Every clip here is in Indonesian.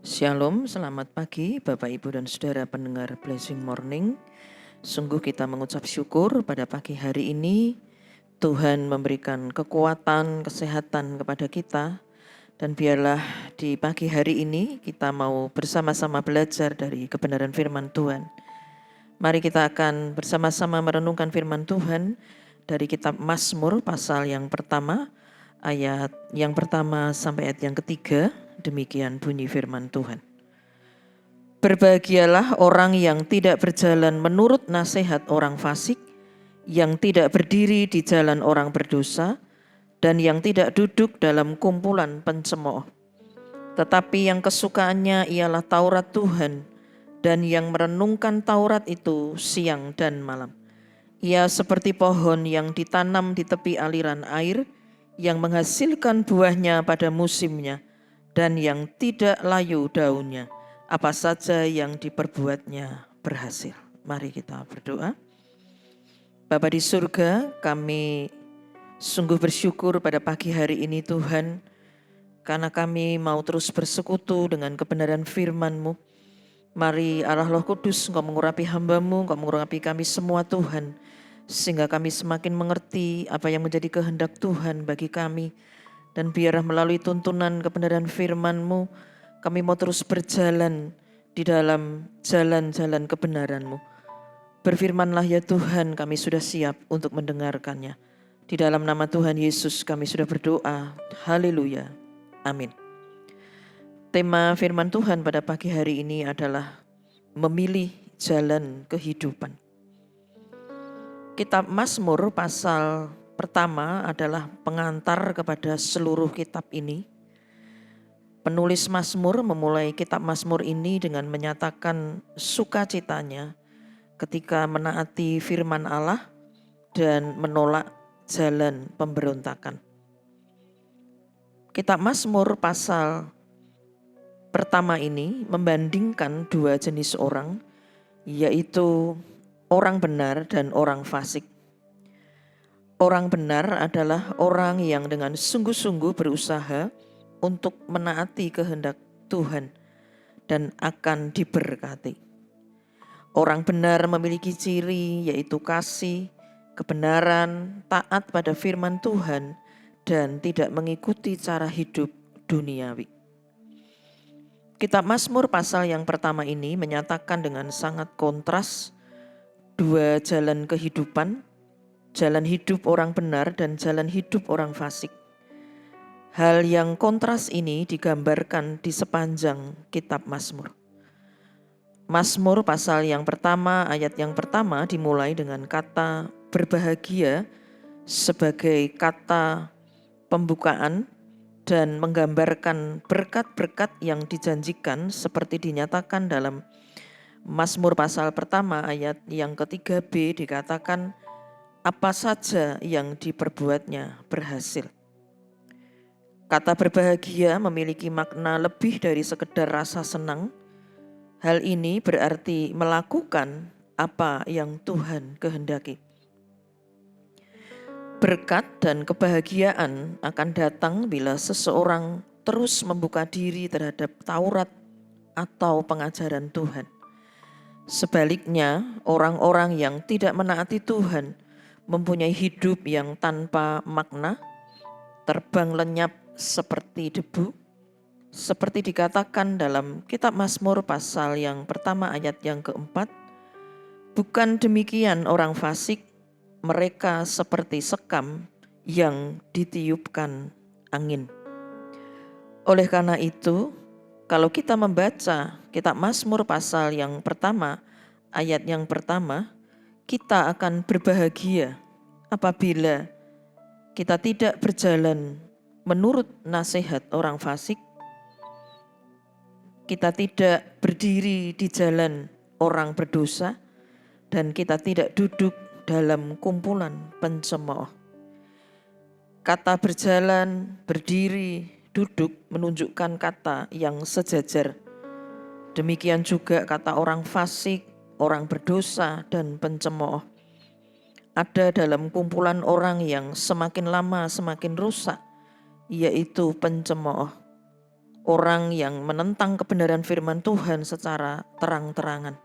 Shalom, selamat pagi Bapak Ibu dan Saudara pendengar Blessing Morning. Sungguh kita mengucap syukur pada pagi hari ini Tuhan memberikan kekuatan, kesehatan kepada kita. Dan biarlah di pagi hari ini kita mau bersama-sama belajar dari kebenaran firman Tuhan. Mari kita akan bersama-sama merenungkan firman Tuhan dari kitab Mazmur pasal yang pertama, ayat yang pertama sampai ayat yang ketiga. Demikian bunyi firman Tuhan. Berbahagialah orang yang tidak berjalan menurut nasihat orang fasik, yang tidak berdiri di jalan orang berdosa, dan yang tidak duduk dalam kumpulan pencemooh. Tetapi yang kesukaannya ialah Taurat Tuhan, dan yang merenungkan Taurat itu siang dan malam. Ia seperti pohon yang ditanam di tepi aliran air, yang menghasilkan buahnya pada musimnya, dan yang tidak layu daunnya. Apa saja yang diperbuatnya berhasil. Mari kita berdoa. Bapa di surga, kami sungguh bersyukur pada pagi hari ini Tuhan, karena kami mau terus bersekutu dengan kebenaran firman-Mu. Mari Allah Roh Kudus, Engkau mengurapi hamba-Mu, Engkau mengurapi kami semua Tuhan, sehingga kami semakin mengerti apa yang menjadi kehendak Tuhan bagi kami. Dan biarlah melalui tuntunan kebenaran firman-Mu, kami mau terus berjalan di dalam jalan-jalan kebenaran-Mu. Berfirmanlah ya Tuhan, kami sudah siap untuk mendengarkannya. Di dalam nama Tuhan Yesus kami sudah berdoa. Haleluya. Amin. Tema firman Tuhan pada pagi hari ini adalah memilih jalan kehidupan. Kitab Mazmur pasal pertama adalah pengantar kepada seluruh kitab ini. Penulis Mazmur memulai kitab Mazmur ini dengan menyatakan sukacitanya ketika menaati firman Allah dan menolak jalan pemberontakan. Kitab Mazmur pasal pertama ini membandingkan dua jenis orang, yaitu orang benar dan orang fasik. Orang benar adalah orang yang dengan sungguh-sungguh berusaha untuk menaati kehendak Tuhan dan akan diberkati. Orang benar memiliki ciri yaitu kasih, kebenaran, taat pada firman Tuhan, dan tidak mengikuti cara hidup duniawi. Kitab Mazmur pasal yang pertama ini menyatakan dengan sangat kontras dua jalan kehidupan, jalan hidup orang benar dan jalan hidup orang fasik. Hal yang kontras ini digambarkan di sepanjang kitab Mazmur. Mazmur pasal yang pertama, ayat yang pertama dimulai dengan kata berbahagia sebagai kata pembukaan dan menggambarkan berkat-berkat yang dijanjikan seperti dinyatakan dalam Mazmur pasal pertama ayat yang ketiga B dikatakan apa saja yang diperbuatnya berhasil. Kata berbahagia memiliki makna lebih dari sekedar rasa senang. Hal ini berarti melakukan apa yang Tuhan kehendaki. Berkat dan kebahagiaan akan datang bila seseorang terus membuka diri terhadap Taurat atau pengajaran Tuhan. Sebaliknya, orang-orang yang tidak menaati Tuhan mempunyai hidup yang tanpa makna, terbang lenyap seperti debu, seperti dikatakan dalam kitab Mazmur pasal yang pertama ayat yang keempat. Bukan demikian orang fasik, mereka seperti sekam yang ditiupkan angin. Oleh karena itu, kalau kita membaca kitab Mazmur pasal yang pertama, ayat yang pertama, kita akan berbahagia apabila kita tidak berjalan menurut nasihat orang fasik, kita tidak berdiri di jalan orang berdosa, dan kita tidak duduk dalam kumpulan pencemooh. Kata berjalan, berdiri, duduk menunjukkan kata yang sejajar. Demikian juga kata orang fasik, orang berdosa, dan pencemooh. Ada dalam kumpulan orang yang semakin lama semakin rusak, yaitu pencemooh. orang yang menentang kebenaran firman Tuhan secara terang-terangan.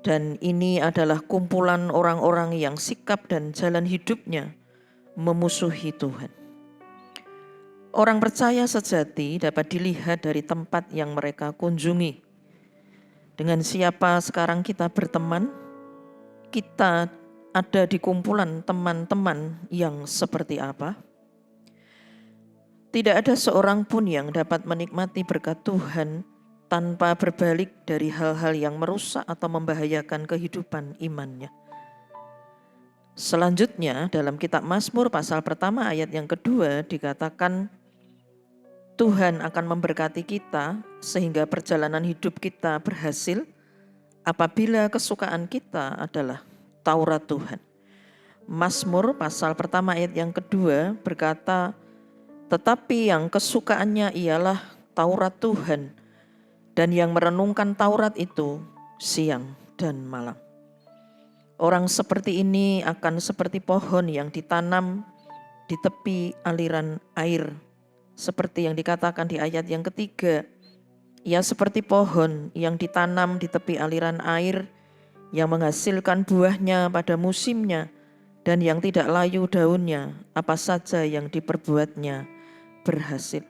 Dan ini adalah kumpulan orang-orang yang sikap dan jalan hidupnya memusuhi Tuhan. Orang percaya sejati dapat dilihat dari tempat yang mereka kunjungi. Dengan siapa sekarang kita berteman, kita ada di kumpulan teman-teman yang seperti apa? Tidak ada seorang pun yang dapat menikmati berkat Tuhan tanpa berbalik dari hal-hal yang merusak atau membahayakan kehidupan imannya. Selanjutnya dalam kitab Mazmur pasal pertama ayat yang kedua dikatakan Tuhan akan memberkati kita sehingga perjalanan hidup kita berhasil apabila kesukaan kita adalah Taurat Tuhan. Mazmur pasal pertama ayat yang kedua berkata, tetapi yang kesukaannya ialah Taurat Tuhan, dan yang merenungkan Taurat itu siang dan malam. Orang seperti ini akan seperti pohon yang ditanam di tepi aliran air. Seperti yang dikatakan di ayat yang ketiga, ia seperti pohon yang ditanam di tepi aliran air, yang menghasilkan buahnya pada musimnya, dan yang tidak layu daunnya, apa saja yang diperbuatnya berhasil.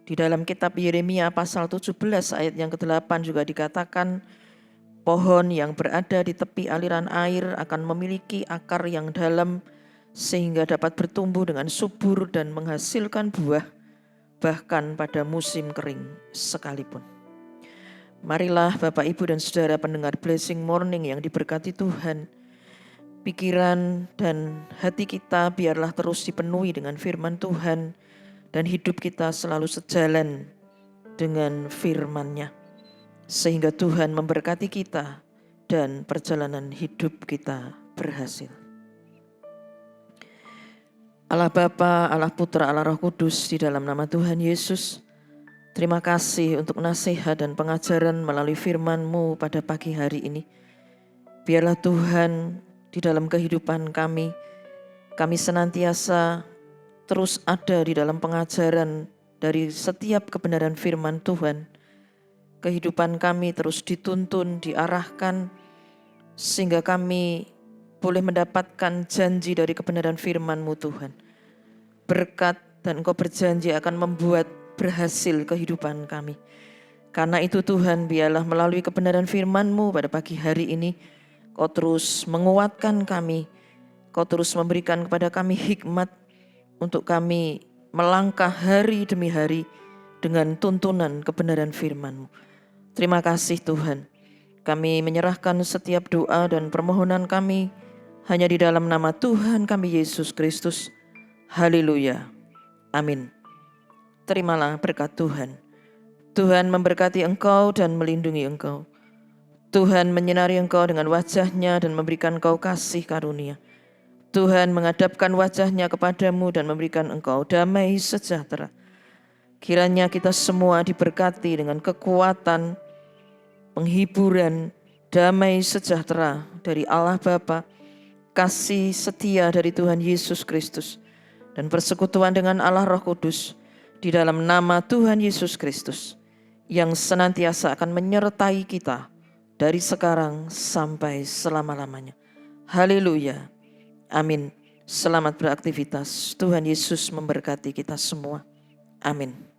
Di dalam kitab Yeremia pasal 17 ayat yang ke-8 juga dikatakan, pohon yang berada di tepi aliran air akan memiliki akar yang dalam sehingga dapat bertumbuh dengan subur dan menghasilkan buah bahkan pada musim kering sekalipun. Marilah Bapak, Ibu, dan Saudara pendengar Blessing Morning yang diberkati Tuhan, pikiran dan hati kita biarlah terus dipenuhi dengan firman Tuhan dan hidup kita selalu sejalan dengan firman-Nya. Sehingga Tuhan memberkati kita dan perjalanan hidup kita berhasil. Allah Bapa, Allah Putra, Allah Roh Kudus, di dalam nama Tuhan Yesus, terima kasih untuk nasihat dan pengajaran melalui firman-Mu pada pagi hari ini. Biarlah Tuhan di dalam kehidupan kami senantiasa terus ada di dalam pengajaran dari setiap kebenaran firman Tuhan. Kehidupan kami terus dituntun, diarahkan, sehingga kami boleh mendapatkan janji dari kebenaran firman-Mu Tuhan. Berkat dan Engkau berjanji akan membuat berhasil kehidupan kami. Karena itu Tuhan, biarlah melalui kebenaran firman-Mu pada pagi hari ini, Kau terus menguatkan kami, Kau terus memberikan kepada kami hikmat untuk kami melangkah hari demi hari dengan tuntunan kebenaran firman-Mu. Terima kasih Tuhan. Kami menyerahkan setiap doa dan permohonan kami hanya di dalam nama Tuhan kami Yesus Kristus. Haleluya. Amin. Terimalah berkat Tuhan. Tuhan memberkati engkau dan melindungi engkau. Tuhan menyinari engkau dengan wajah-Nya dan memberikan engkau kasih karunia. Tuhan menghadapkan wajah-Nya kepadamu dan memberikan engkau damai sejahtera. Kiranya kita semua diberkati dengan kekuatan, penghiburan, damai sejahtera dari Allah Bapa, kasih setia dari Tuhan Yesus Kristus, dan persekutuan dengan Allah Roh Kudus di dalam nama Tuhan Yesus Kristus yang senantiasa akan menyertai kita dari sekarang sampai selama-lamanya. Haleluya. Amin. Selamat beraktivitas. Tuhan Yesus memberkati kita semua. Amin.